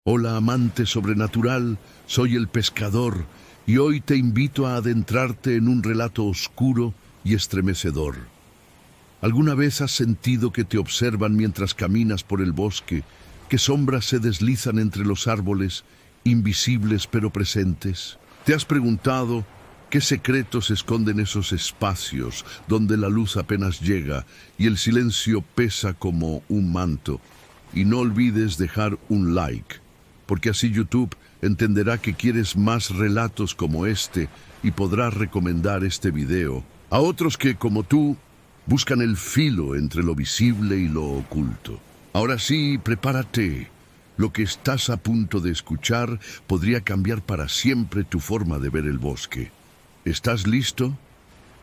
Hola amante sobrenatural, soy el pescador y hoy te invito a adentrarte en un relato oscuro y estremecedor. ¿Alguna vez has sentido que te observan mientras caminas por el bosque, que sombras se deslizan entre los árboles, invisibles pero presentes? ¿Te has preguntado qué secretos esconden esos espacios donde la luz apenas llega y el silencio pesa como un manto? Y no olvides dejar un like, porque así YouTube entenderá que quieres más relatos como este y podrá recomendar este video a otros que, como tú, buscan el filo entre lo visible y lo oculto. Ahora sí, prepárate. Lo que estás a punto de escuchar podría cambiar para siempre tu forma de ver el bosque. ¿Estás listo?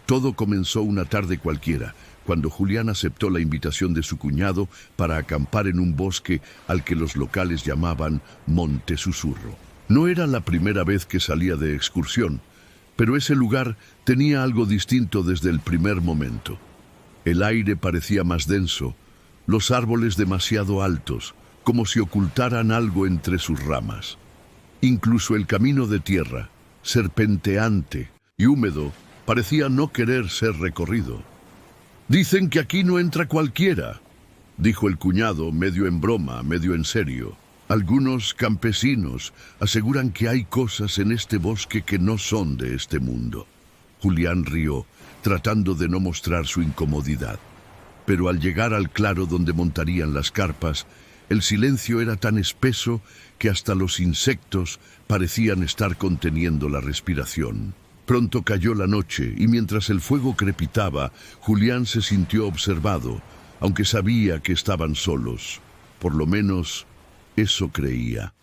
Todo comenzó una tarde cualquiera, cuando Julián aceptó la invitación de su cuñado para acampar en un bosque al que los locales llamaban Monte Susurro. No era la primera vez que salía de excursión, pero ese lugar tenía algo distinto desde el primer momento. El aire parecía más denso, los árboles demasiado altos, como si ocultaran algo entre sus ramas. Incluso el camino de tierra, serpenteante y húmedo, parecía no querer ser recorrido. «Dicen que aquí no entra cualquiera», dijo el cuñado, medio en broma, medio en serio. «Algunos campesinos aseguran que hay cosas en este bosque que no son de este mundo». Julián rió, tratando de no mostrar su incomodidad. Pero al llegar al claro donde montarían las carpas, el silencio era tan espeso que hasta los insectos parecían estar conteniendo la respiración. Pronto cayó la noche y mientras el fuego crepitaba, Julián se sintió observado, aunque sabía que estaban solos. Por lo menos, eso creía.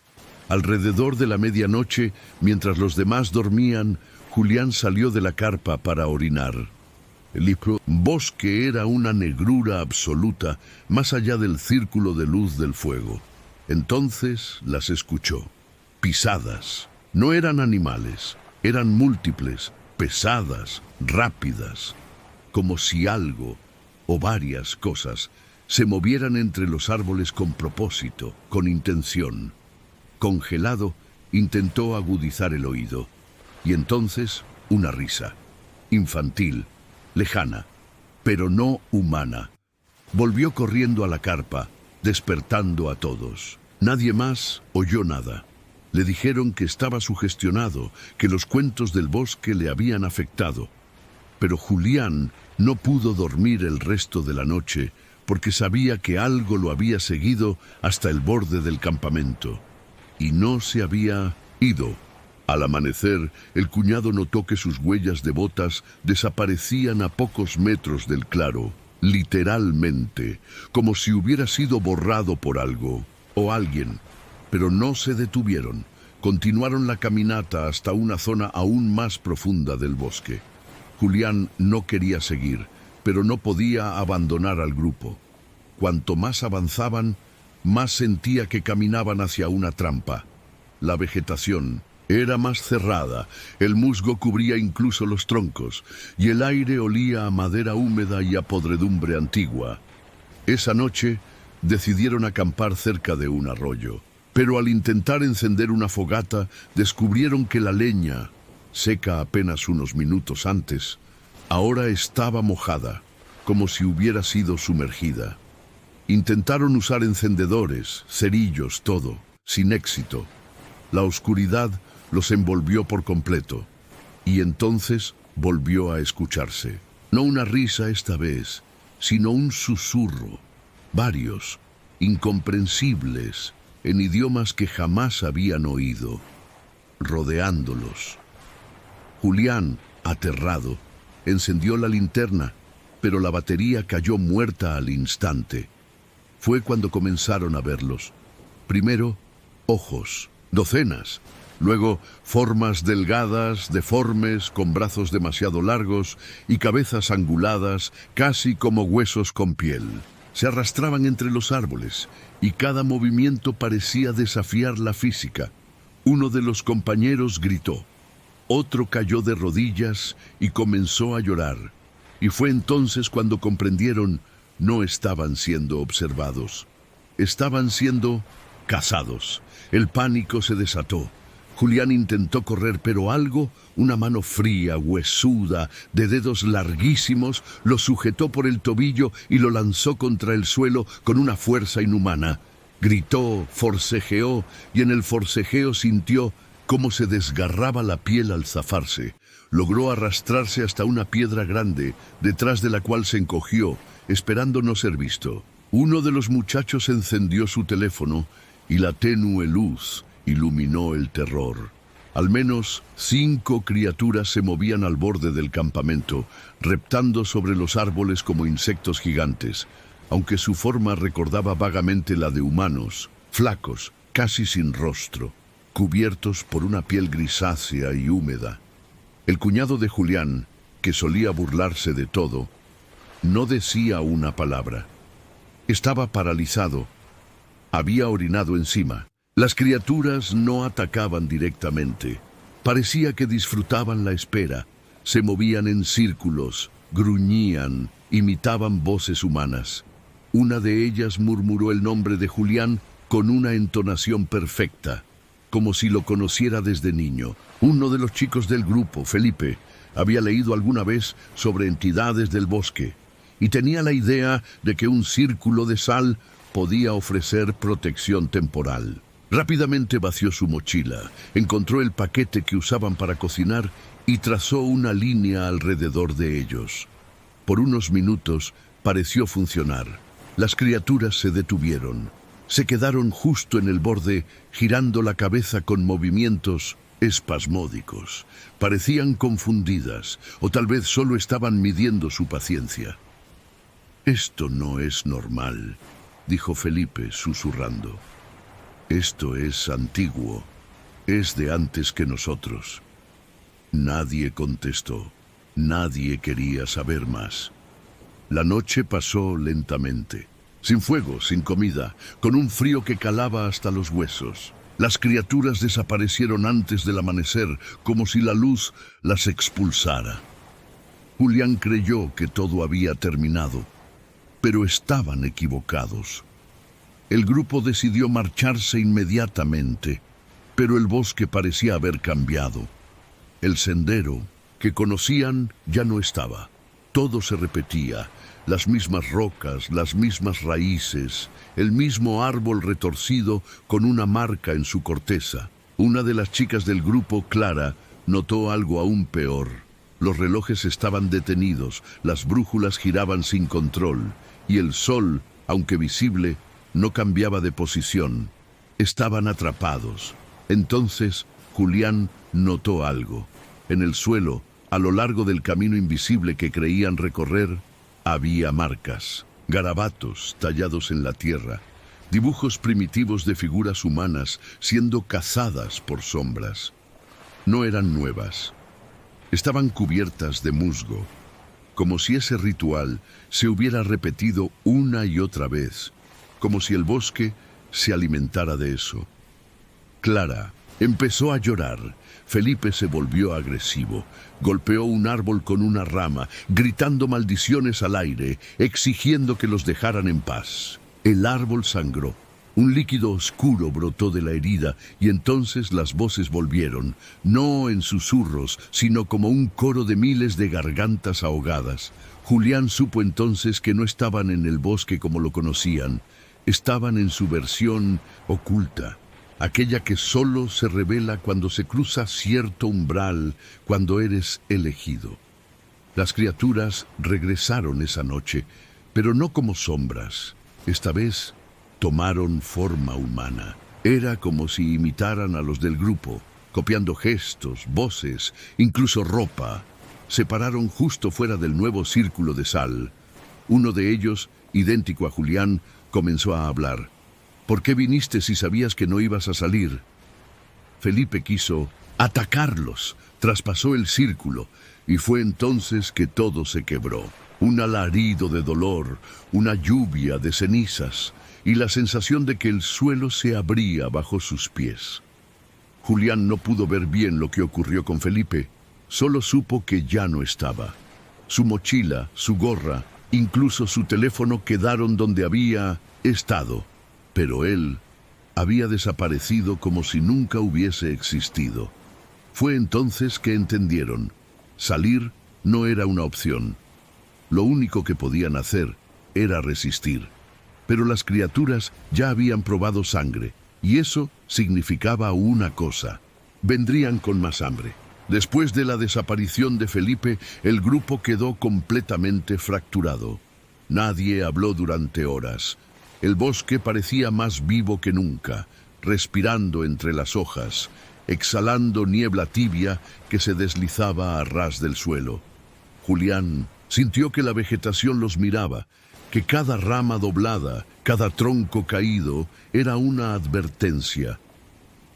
Alrededor de la medianoche, mientras los demás dormían, Julián salió de la carpa para orinar. El bosque era una negrura absoluta, más allá del círculo de luz del fuego. Entonces las escuchó. Pisadas. No eran animales. Eran múltiples, pesadas, rápidas, como si algo, o varias cosas, se movieran entre los árboles con propósito, con intención. Congelado, intentó agudizar el oído, y entonces una risa, infantil, lejana, pero no humana. Volvió corriendo a la carpa, despertando a todos. Nadie más oyó nada. Le dijeron que estaba sugestionado, que los cuentos del bosque le habían afectado. Pero Julián no pudo dormir el resto de la noche porque sabía que algo lo había seguido hasta el borde del campamento. Y no se había ido. Al amanecer, el cuñado notó que sus huellas de botas desaparecían a pocos metros del claro, literalmente, como si hubiera sido borrado por algo o alguien. Pero no se detuvieron. Continuaron la caminata hasta una zona aún más profunda del bosque. Julián no quería seguir, pero no podía abandonar al grupo. Cuanto más avanzaban, más sentía que caminaban hacia una trampa. La vegetación era más cerrada, el musgo cubría incluso los troncos, y el aire olía a madera húmeda y a podredumbre antigua. Esa noche decidieron acampar cerca de un arroyo. Pero al intentar encender una fogata, descubrieron que la leña, seca apenas unos minutos antes, ahora estaba mojada, como si hubiera sido sumergida. Intentaron usar encendedores, cerillos, todo, sin éxito. La oscuridad los envolvió por completo, y entonces volvió a escucharse. No una risa esta vez, sino un susurro, varios, incomprensibles, en idiomas que jamás habían oído, rodeándolos. Julián, aterrado, encendió la linterna, pero la batería cayó muerta al instante. Fue cuando comenzaron a verlos. Primero, ojos, docenas. Luego, formas delgadas, deformes, con brazos demasiado largos y cabezas anguladas, casi como huesos con piel. Se arrastraban entre los árboles y cada movimiento parecía desafiar la física. Uno de los compañeros gritó. Otro cayó de rodillas y comenzó a llorar. Y fue entonces cuando comprendieron, no estaban siendo observados. Estaban siendo cazados. El pánico se desató. Julián intentó correr, pero algo, una mano fría, huesuda, de dedos larguísimos, lo sujetó por el tobillo y lo lanzó contra el suelo con una fuerza inhumana. Gritó, forcejeó, y en el forcejeo sintió cómo se desgarraba la piel al zafarse. Logró arrastrarse hasta una piedra grande, detrás de la cual se encogió, esperando no ser visto. Uno de los muchachos encendió su teléfono y la tenue luz iluminó el terror. Al menos 5 criaturas se movían al borde del campamento, reptando sobre los árboles como insectos gigantes, aunque su forma recordaba vagamente la de humanos, flacos, casi sin rostro, cubiertos por una piel grisácea y húmeda. El cuñado de Julián, que solía burlarse de todo, no decía una palabra. Estaba paralizado. Había orinado encima. Las criaturas no atacaban directamente. Parecía que disfrutaban la espera. Se movían en círculos, gruñían, imitaban voces humanas. Una de ellas murmuró el nombre de Julián con una entonación perfecta, como si lo conociera desde niño. Uno de los chicos del grupo, Felipe, había leído alguna vez sobre entidades del bosque y tenía la idea de que un círculo de sal podía ofrecer protección temporal. Rápidamente vació su mochila, encontró el paquete que usaban para cocinar y trazó una línea alrededor de ellos. Por unos minutos pareció funcionar. Las criaturas se detuvieron. Se quedaron justo en el borde, girando la cabeza con movimientos espasmódicos. Parecían confundidas, o tal vez solo estaban midiendo su paciencia. «Esto no es normal», dijo Felipe, susurrando. «Esto es antiguo. Es de antes que nosotros». Nadie contestó. Nadie quería saber más. La noche pasó lentamente. Sin fuego, sin comida, con un frío que calaba hasta los huesos. Las criaturas desaparecieron antes del amanecer, como si la luz las expulsara. Julián creyó que todo había terminado, pero estaban equivocados. El grupo decidió marcharse inmediatamente, pero el bosque parecía haber cambiado. El sendero que conocían ya no estaba. Todo se repetía. Las mismas rocas, las mismas raíces, el mismo árbol retorcido con una marca en su corteza. Una de las chicas del grupo, Clara, notó algo aún peor. Los relojes estaban detenidos, las brújulas giraban sin control, y el sol, aunque visible, no cambiaba de posición. Estaban atrapados. Entonces, Julián notó algo. En el suelo, a lo largo del camino invisible que creían recorrer, había marcas, garabatos tallados en la tierra, dibujos primitivos de figuras humanas siendo cazadas por sombras. No eran nuevas. Estaban cubiertas de musgo, como si ese ritual se hubiera repetido una y otra vez, como si el bosque se alimentara de eso. Clara empezó a llorar. Felipe se volvió agresivo. Golpeó un árbol con una rama, gritando maldiciones al aire, exigiendo que los dejaran en paz. El árbol sangró. Un líquido oscuro brotó de la herida y entonces las voces volvieron, no en susurros, sino como un coro de miles de gargantas ahogadas. Julián supo entonces que no estaban en el bosque como lo conocían, estaban en su versión oculta, aquella que solo se revela cuando se cruza cierto umbral, cuando eres elegido. Las criaturas regresaron esa noche, pero no como sombras. Esta vez tomaron forma humana. Era como si imitaran a los del grupo, copiando gestos, voces, incluso ropa. Se pararon justo fuera del nuevo círculo de sal. Uno de ellos, idéntico a Julián, comenzó a hablar. ¿Por qué viniste si sabías que no ibas a salir? Felipe quiso atacarlos, traspasó el círculo, y fue entonces que todo se quebró. Un alarido de dolor, una lluvia de cenizas, y la sensación de que el suelo se abría bajo sus pies. Julián no pudo ver bien lo que ocurrió con Felipe, solo supo que ya no estaba. Su mochila, su gorra, incluso su teléfono quedaron donde había estado, pero él había desaparecido como si nunca hubiese existido. Fue entonces que entendieron: salir no era una opción. Lo único que podían hacer era resistir. Pero las criaturas ya habían probado sangre, y eso significaba una cosa: vendrían con más hambre. Después de la desaparición de Felipe, el grupo quedó completamente fracturado. Nadie habló durante horas. El bosque parecía más vivo que nunca, respirando entre las hojas, exhalando niebla tibia que se deslizaba a ras del suelo. Julián sintió que la vegetación los miraba, que cada rama doblada, cada tronco caído, era una advertencia.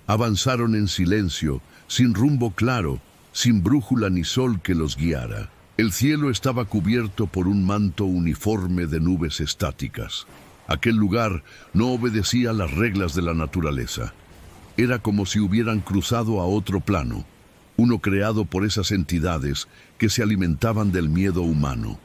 Avanzaron en silencio, sin rumbo claro, sin brújula ni sol que los guiara. El cielo estaba cubierto por un manto uniforme de nubes estáticas. Aquel lugar no obedecía las reglas de la naturaleza. Era como si hubieran cruzado a otro plano, uno creado por esas entidades que se alimentaban del miedo humano.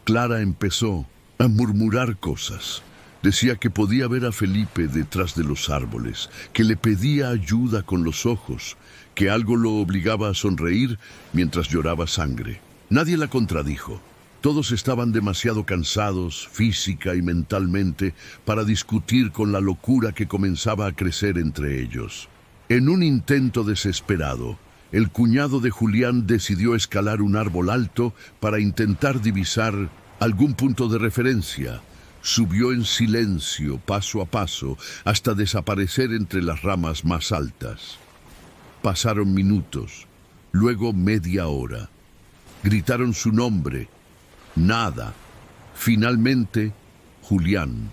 Clara empezó a murmurar cosas. Decía que podía ver a Felipe detrás de los árboles, que le pedía ayuda con los ojos, que algo lo obligaba a sonreír mientras lloraba sangre. Nadie la contradijo. Todos estaban demasiado cansados, física y mentalmente, para discutir con la locura que comenzaba a crecer entre ellos. En un intento desesperado, el cuñado de Julián decidió escalar un árbol alto para intentar divisar algún punto de referencia. Subió en silencio, paso a paso, hasta desaparecer entre las ramas más altas. Pasaron minutos, luego media hora. Gritaron su nombre. Nada. Finalmente, Julián.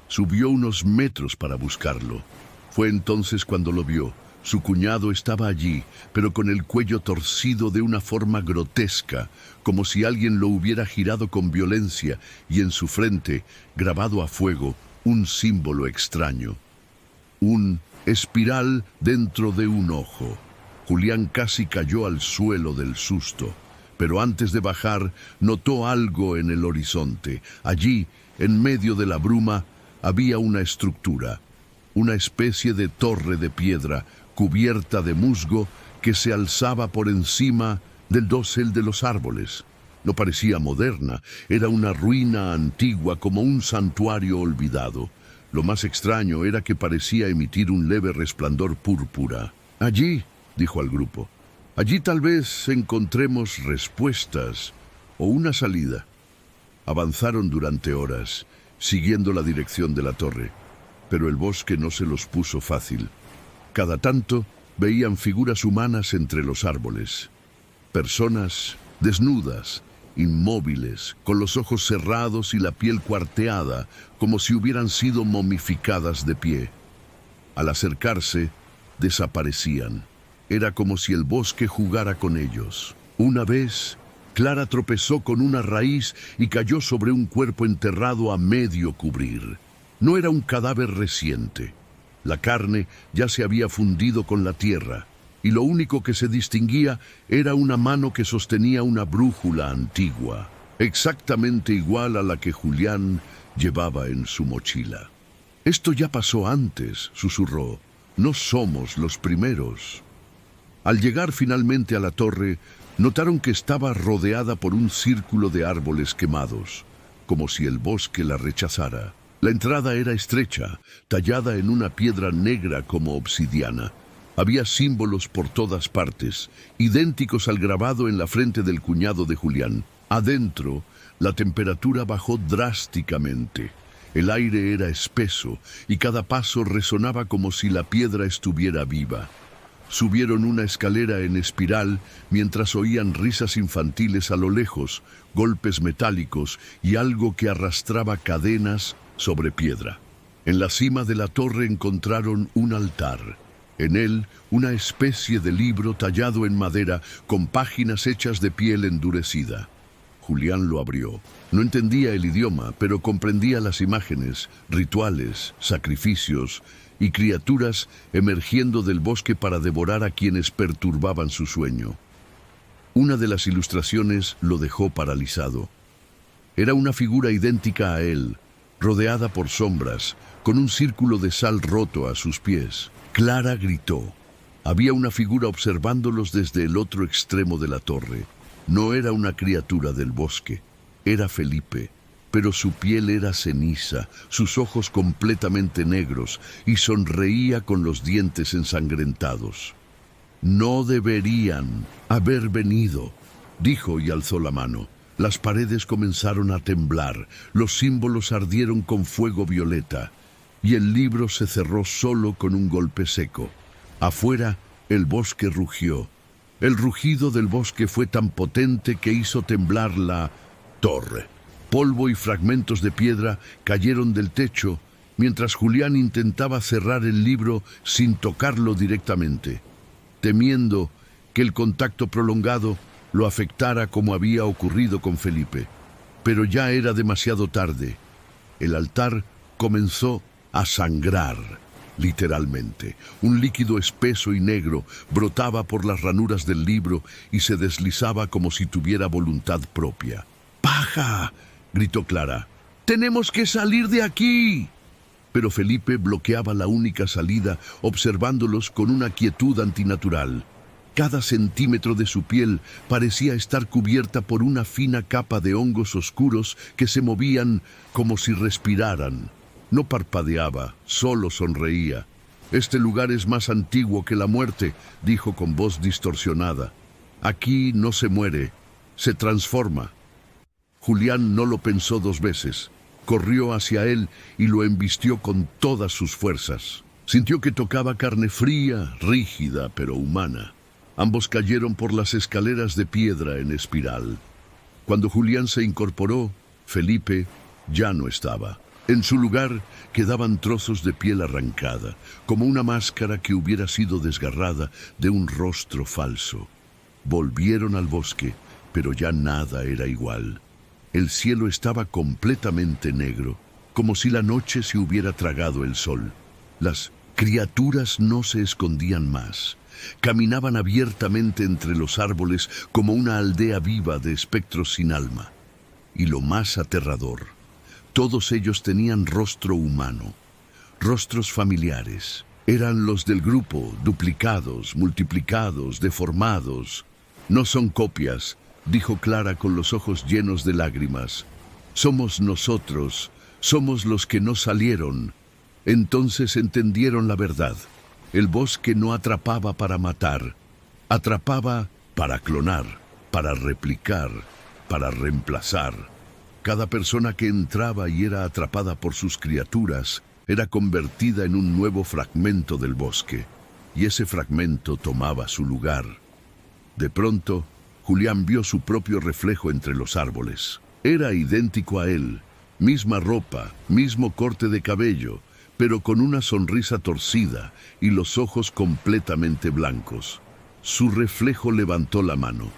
Subió unos metros para buscarlo. Fue entonces cuando lo vio. Su cuñado estaba allí, pero con el cuello torcido de una forma grotesca, como si alguien lo hubiera girado con violencia, y en su frente, grabado a fuego, un símbolo extraño. Un espiral dentro de un ojo. Julián casi cayó al suelo del susto, pero antes de bajar, notó algo en el horizonte. Allí, en medio de la bruma, había una estructura, una especie de torre de piedra, cubierta de musgo, que se alzaba por encima del dosel de los árboles. No parecía moderna, era una ruina antigua como un santuario olvidado. Lo más extraño era que parecía emitir un leve resplandor púrpura. «Allí», dijo al grupo, «allí tal vez encontremos respuestas o una salida». Avanzaron durante horas, siguiendo la dirección de la torre, pero el bosque no se los puso fácil. Cada tanto veían figuras humanas entre los árboles. Personas desnudas, inmóviles, con los ojos cerrados y la piel cuarteada, como si hubieran sido momificadas de pie. Al acercarse, desaparecían. Era como si el bosque jugara con ellos. Una vez, Clara tropezó con una raíz y cayó sobre un cuerpo enterrado a medio cubrir. No era un cadáver reciente. La carne ya se había fundido con la tierra, y lo único que se distinguía era una mano que sostenía una brújula antigua, exactamente igual a la que Julián llevaba en su mochila. «Esto ya pasó antes», susurró. «No somos los primeros». Al llegar finalmente a la torre, notaron que estaba rodeada por un círculo de árboles quemados, como si el bosque la rechazara. La entrada era estrecha, tallada en una piedra negra como obsidiana. Había símbolos por todas partes, idénticos al grabado en la frente del cuñado de Julián. Adentro, la temperatura bajó drásticamente. El aire era espeso y cada paso resonaba como si la piedra estuviera viva. Subieron una escalera en espiral mientras oían risas infantiles a lo lejos, golpes metálicos y algo que arrastraba cadenas sobre piedra. En la cima de la torre encontraron un altar. En él, una especie de libro tallado en madera con páginas hechas de piel endurecida. Julián lo abrió. No entendía el idioma, pero comprendía las imágenes, rituales, sacrificios y criaturas emergiendo del bosque para devorar a quienes perturbaban su sueño. Una de las ilustraciones lo dejó paralizado. Era una figura idéntica a él, rodeada por sombras, con un círculo de sal roto a sus pies. Clara gritó. Había una figura observándolos desde el otro extremo de la torre. No era una criatura del bosque, era Felipe, pero su piel era ceniza, sus ojos completamente negros, y sonreía con los dientes ensangrentados. «No deberían haber venido», dijo y alzó la mano. Las paredes comenzaron a temblar, los símbolos ardieron con fuego violeta, y el libro se cerró solo con un golpe seco. Afuera, el bosque rugió. El rugido del bosque fue tan potente que hizo temblar la torre. Polvo y fragmentos de piedra cayeron del techo, mientras Julián intentaba cerrar el libro sin tocarlo directamente, temiendo que el contacto prolongado lo afectara como había ocurrido con Felipe. Pero ya era demasiado tarde. El altar comenzó a sangrar, literalmente. Un líquido espeso y negro brotaba por las ranuras del libro y se deslizaba como si tuviera voluntad propia. «¡Paja!», gritó Clara. «¡Tenemos que salir de aquí!». Pero Felipe bloqueaba la única salida, observándolos con una quietud antinatural. Cada centímetro de su piel parecía estar cubierta por una fina capa de hongos oscuros que se movían como si respiraran. No parpadeaba, solo sonreía. «Este lugar es más antiguo que la muerte», dijo con voz distorsionada. «Aquí no se muere, se transforma». Julián no lo pensó dos veces. Corrió hacia él y lo embistió con todas sus fuerzas. Sintió que tocaba carne fría, rígida, pero humana. Ambos cayeron por las escaleras de piedra en espiral. Cuando Julián se incorporó, Felipe ya no estaba. En su lugar quedaban trozos de piel arrancada, como una máscara que hubiera sido desgarrada de un rostro falso. Volvieron al bosque, pero ya nada era igual. El cielo estaba completamente negro, como si la noche se hubiera tragado el sol. Las criaturas no se escondían más. Caminaban abiertamente entre los árboles como una aldea viva de espectros sin alma. Y lo más aterrador, todos ellos tenían rostro humano, rostros familiares. Eran los del grupo, duplicados, multiplicados, deformados. «No son copias», dijo Clara con los ojos llenos de lágrimas. «Somos nosotros, somos los que no salieron». Entonces entendieron la verdad. El bosque no atrapaba para matar, atrapaba para clonar, para replicar, para reemplazar. Cada persona que entraba y era atrapada por sus criaturas era convertida en un nuevo fragmento del bosque, y ese fragmento tomaba su lugar. De pronto, Julián vio su propio reflejo entre los árboles. Era idéntico a él, misma ropa, mismo corte de cabello, pero con una sonrisa torcida y los ojos completamente blancos. Su reflejo levantó la mano.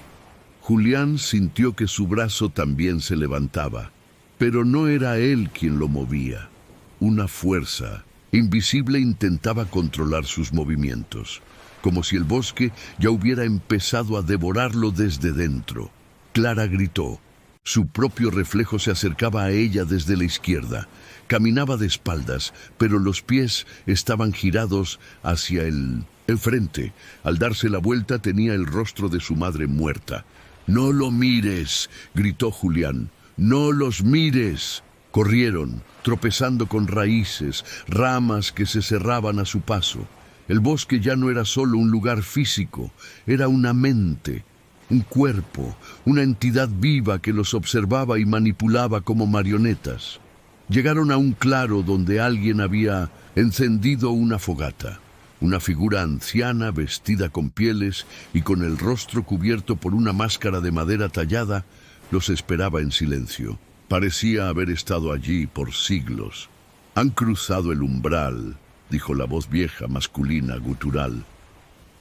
Julián sintió que su brazo también se levantaba, pero no era él quien lo movía. Una fuerza invisible intentaba controlar sus movimientos, como si el bosque ya hubiera empezado a devorarlo desde dentro. Clara gritó. Su propio reflejo se acercaba a ella desde la izquierda. Caminaba de espaldas, pero los pies estaban girados hacia el frente. Al darse la vuelta tenía el rostro de su madre muerta. «¡No lo mires!», gritó Julián. «¡No los mires!». Corrieron, tropezando con raíces, ramas que se cerraban a su paso. El bosque ya no era solo un lugar físico, era una mente, un cuerpo, una entidad viva que los observaba y manipulaba como marionetas. Llegaron a un claro donde alguien había encendido una fogata. Una figura anciana vestida con pieles y con el rostro cubierto por una máscara de madera tallada los esperaba en silencio. Parecía haber estado allí por siglos. «Han cruzado el umbral», dijo la voz vieja, masculina, gutural.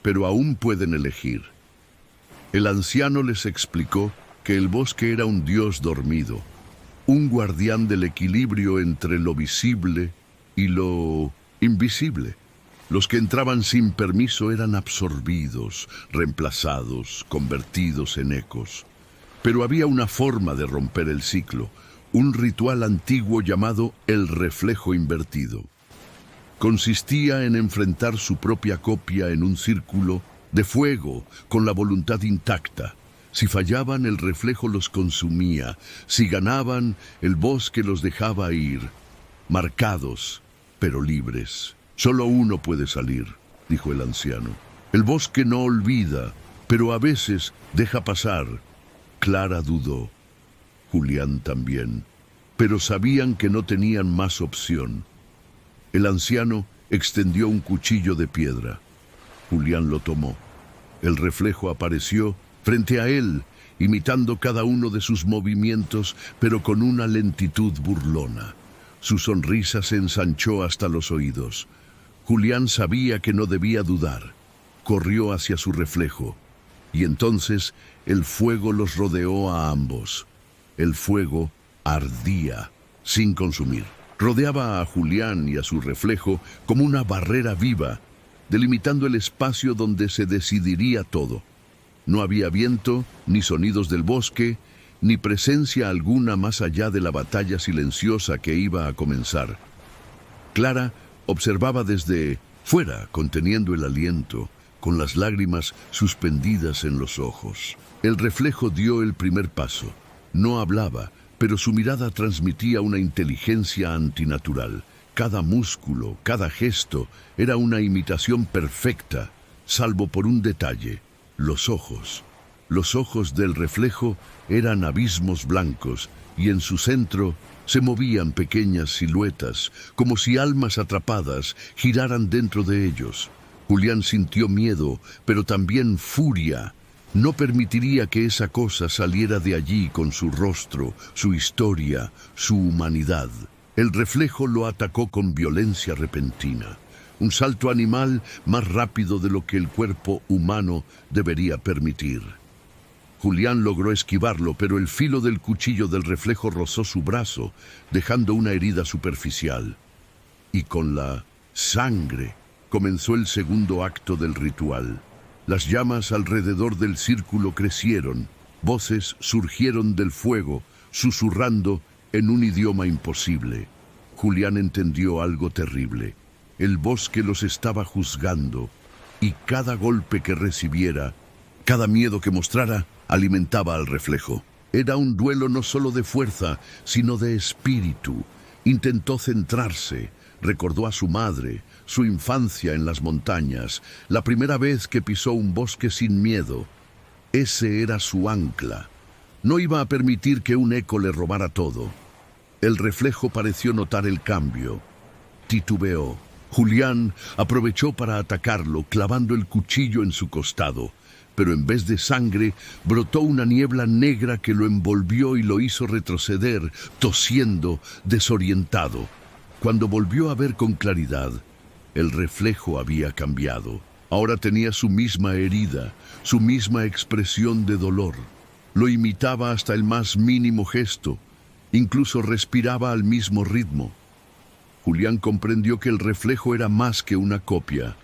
«Pero aún pueden elegir». El anciano les explicó que el bosque era un dios dormido, un guardián del equilibrio entre lo visible y lo invisible. Los que entraban sin permiso eran absorbidos, reemplazados, convertidos en ecos. Pero había una forma de romper el ciclo, un ritual antiguo llamado el reflejo invertido. Consistía en enfrentar su propia copia en un círculo de fuego con la voluntad intacta. Si fallaban, el reflejo los consumía. Si ganaban, el bosque los dejaba ir, marcados, pero libres. Solo uno puede salir, dijo el anciano. El bosque no olvida, pero a veces deja pasar. Clara dudó. Julián también. Pero sabían que no tenían más opción. El anciano extendió un cuchillo de piedra. Julián lo tomó. El reflejo apareció frente a él, imitando cada uno de sus movimientos, pero con una lentitud burlona. Su sonrisa se ensanchó hasta los oídos. Julián sabía que no debía dudar. Corrió hacia su reflejo, y entonces el fuego los rodeó a ambos. El fuego ardía, sin consumir. Rodeaba a Julián y a su reflejo como una barrera viva, delimitando el espacio donde se decidiría todo. No había viento, ni sonidos del bosque, ni presencia alguna más allá de la batalla silenciosa que iba a comenzar. Clara observaba desde fuera, conteniendo el aliento, con las lágrimas suspendidas en los ojos. El reflejo dio el primer paso. No hablaba, pero su mirada transmitía una inteligencia antinatural. Cada músculo, cada gesto, era una imitación perfecta, salvo por un detalle: los ojos. Los ojos del reflejo eran abismos blancos, y en su centro se movían pequeñas siluetas, como si almas atrapadas giraran dentro de ellos. Julián sintió miedo, pero también furia. No permitiría que esa cosa saliera de allí con su rostro, su historia, su humanidad. El reflejo lo atacó con violencia repentina. Un salto animal más rápido de lo que el cuerpo humano debería permitir. Julián logró esquivarlo, pero el filo del cuchillo del reflejo rozó su brazo, dejando una herida superficial. Y con la sangre comenzó el segundo acto del ritual. Las llamas alrededor del círculo crecieron, voces surgieron del fuego, susurrando en un idioma imposible. Julián entendió algo terrible. El bosque los estaba juzgando, y cada golpe que recibiera, cada miedo que mostrara, alimentaba al reflejo. Era un duelo no solo de fuerza, sino de espíritu. Intentó centrarse, recordó a su madre, su infancia en las montañas, la primera vez que pisó un bosque sin miedo. Ese era su ancla. No iba a permitir que un eco le robara todo. El reflejo pareció notar el cambio. Titubeó. Julián aprovechó para atacarlo, clavando el cuchillo en su costado. Pero en vez de sangre, brotó una niebla negra que lo envolvió y lo hizo retroceder, tosiendo, desorientado. Cuando volvió a ver con claridad, el reflejo había cambiado. Ahora tenía su misma herida, su misma expresión de dolor. Lo imitaba hasta el más mínimo gesto. Incluso respiraba al mismo ritmo. Julián comprendió que el reflejo era más que una copia.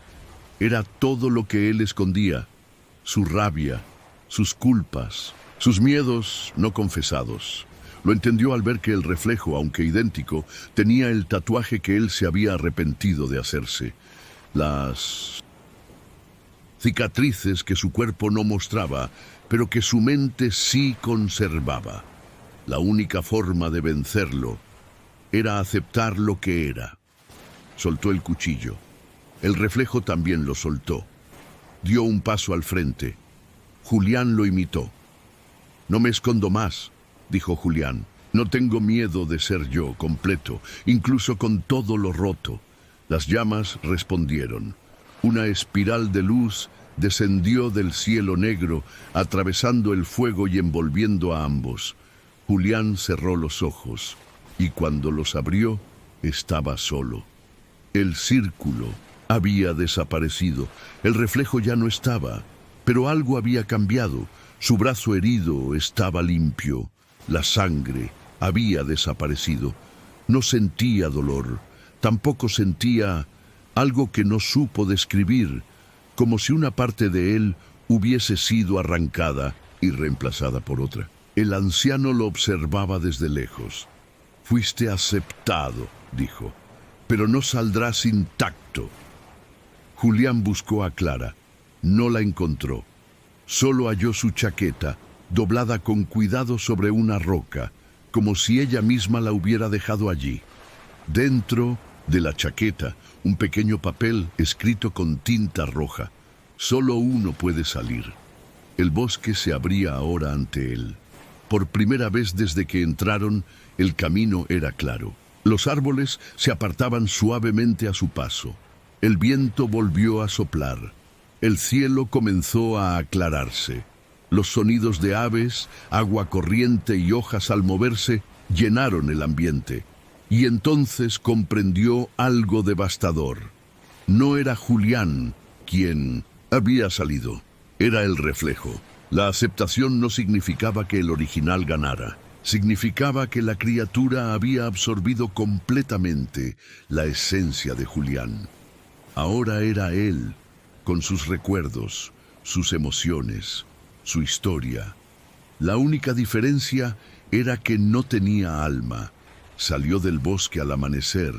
Era todo lo que él escondía: su rabia, sus culpas, sus miedos no confesados. Lo entendió al ver que el reflejo, aunque idéntico, tenía el tatuaje que él se había arrepentido de hacerse. Las cicatrices que su cuerpo no mostraba, pero que su mente sí conservaba. La única forma de vencerlo era aceptar lo que era. Soltó el cuchillo. El reflejo también lo soltó. Dio un paso al frente. Julián lo imitó. «No me escondo más», dijo Julián. «No tengo miedo de ser yo, completo, incluso con todo lo roto». Las llamas respondieron. Una espiral de luz descendió del cielo negro, atravesando el fuego y envolviendo a ambos. Julián cerró los ojos, y cuando los abrió, estaba solo. El círculo había desaparecido. El reflejo ya no estaba, pero algo había cambiado. Su brazo herido estaba limpio. La sangre había desaparecido. No sentía dolor. Tampoco sentía algo que no supo describir, como si una parte de él hubiese sido arrancada y reemplazada por otra. El anciano lo observaba desde lejos. Fuiste aceptado, dijo, pero no saldrás intacto. Julián buscó a Clara. No la encontró. Solo halló su chaqueta, doblada con cuidado sobre una roca, como si ella misma la hubiera dejado allí. Dentro de la chaqueta, un pequeño papel escrito con tinta roja. Solo uno puede salir. El bosque se abría ahora ante él. Por primera vez desde que entraron, el camino era claro. Los árboles se apartaban suavemente a su paso. El viento volvió a soplar. El cielo comenzó a aclararse. Los sonidos de aves, agua corriente y hojas al moverse llenaron el ambiente. Y entonces comprendió algo devastador. No era Julián quien había salido. Era el reflejo. La aceptación no significaba que el original ganara. Significaba que la criatura había absorbido completamente la esencia de Julián. Ahora era él, con sus recuerdos, sus emociones, su historia. La única diferencia era que no tenía alma. Salió del bosque al amanecer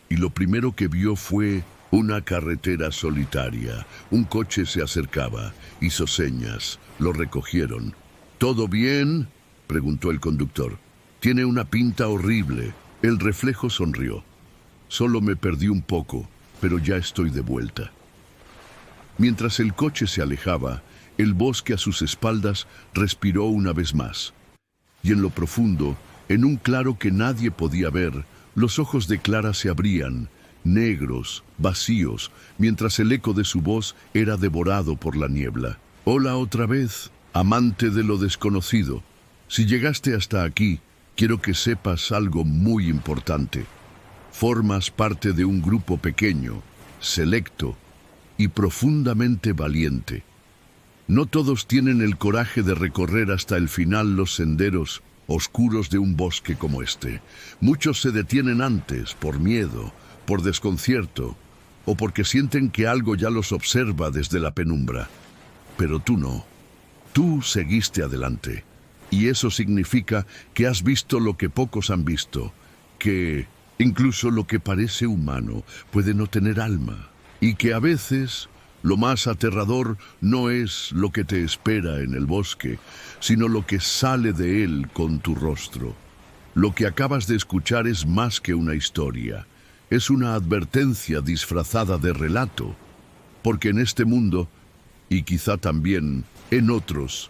y lo primero que vio fue una carretera solitaria. Un coche se acercaba, hizo señas, lo recogieron. ¿Todo bien?, preguntó el conductor. Tiene una pinta horrible. El reflejo sonrió. Solo me perdí un poco, pero ya estoy de vuelta. Mientras el coche se alejaba, el bosque a sus espaldas respiró una vez más. Y en lo profundo, en un claro que nadie podía ver, los ojos de Clara se abrían, negros, vacíos, mientras el eco de su voz era devorado por la niebla. Hola otra vez, amante de lo desconocido. Si llegaste hasta aquí, quiero que sepas algo muy importante. Formas parte de un grupo pequeño, selecto y profundamente valiente. No todos tienen el coraje de recorrer hasta el final los senderos oscuros de un bosque como este. Muchos se detienen antes, por miedo, por desconcierto, o porque sienten que algo ya los observa desde la penumbra. Pero tú no. Tú seguiste adelante. Y eso significa que has visto lo que pocos han visto, que incluso lo que parece humano puede no tener alma, y que a veces lo más aterrador no es lo que te espera en el bosque, sino lo que sale de él con tu rostro. Lo que acabas de escuchar es más que una historia, es una advertencia disfrazada de relato, porque en este mundo, y quizá también en otros,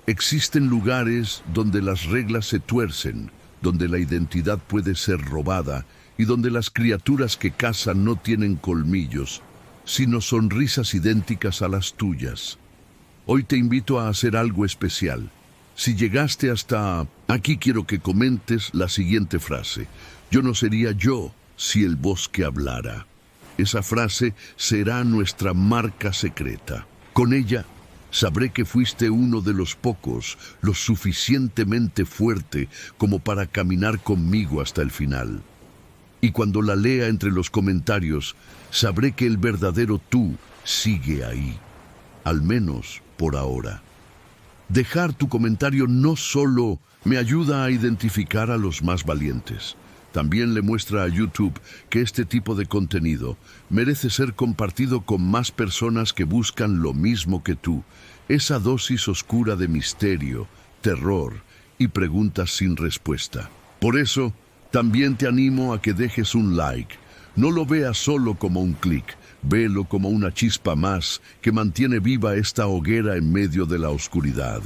existen lugares donde las reglas se tuercen, donde la identidad puede ser robada y donde las criaturas que cazan no tienen colmillos, sino sonrisas idénticas a las tuyas. Hoy te invito a hacer algo especial. Si llegaste hasta aquí, quiero que comentes la siguiente frase. Yo no sería yo si el bosque hablara. Esa frase será nuestra marca secreta. Con ella sabré que fuiste uno de los pocos, lo suficientemente fuerte como para caminar conmigo hasta el final. Y cuando la lea entre los comentarios, sabré que el verdadero tú sigue ahí, al menos por ahora. Dejar tu comentario no solo me ayuda a identificar a los más valientes, también le muestra a YouTube que este tipo de contenido merece ser compartido con más personas que buscan lo mismo que tú, esa dosis oscura de misterio, terror y preguntas sin respuesta. Por eso, también te animo a que dejes un like. No lo veas solo como un clic, velo como una chispa más que mantiene viva esta hoguera en medio de la oscuridad.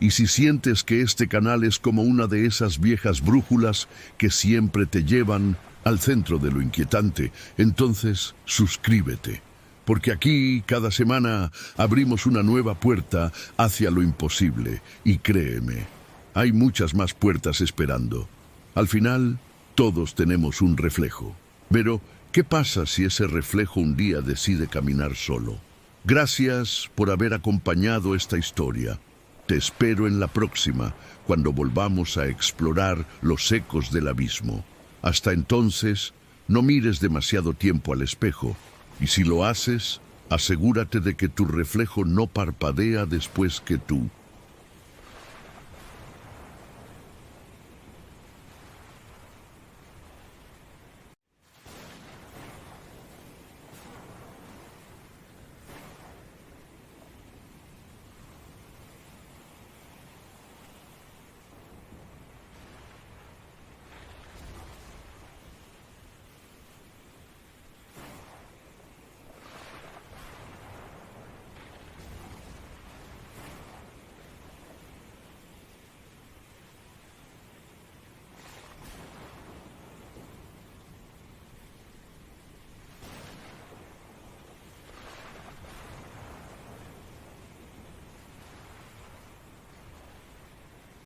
Y si sientes que este canal es como una de esas viejas brújulas que siempre te llevan al centro de lo inquietante, entonces suscríbete. Porque aquí, cada semana, abrimos una nueva puerta hacia lo imposible. Y créeme, hay muchas más puertas esperando. Al final, todos tenemos un reflejo. Pero, ¿qué pasa si ese reflejo un día decide caminar solo? Gracias por haber acompañado esta historia. Te espero en la próxima, cuando volvamos a explorar los ecos del abismo. Hasta entonces, no mires demasiado tiempo al espejo. Y si lo haces, asegúrate de que tu reflejo no parpadea después que tú.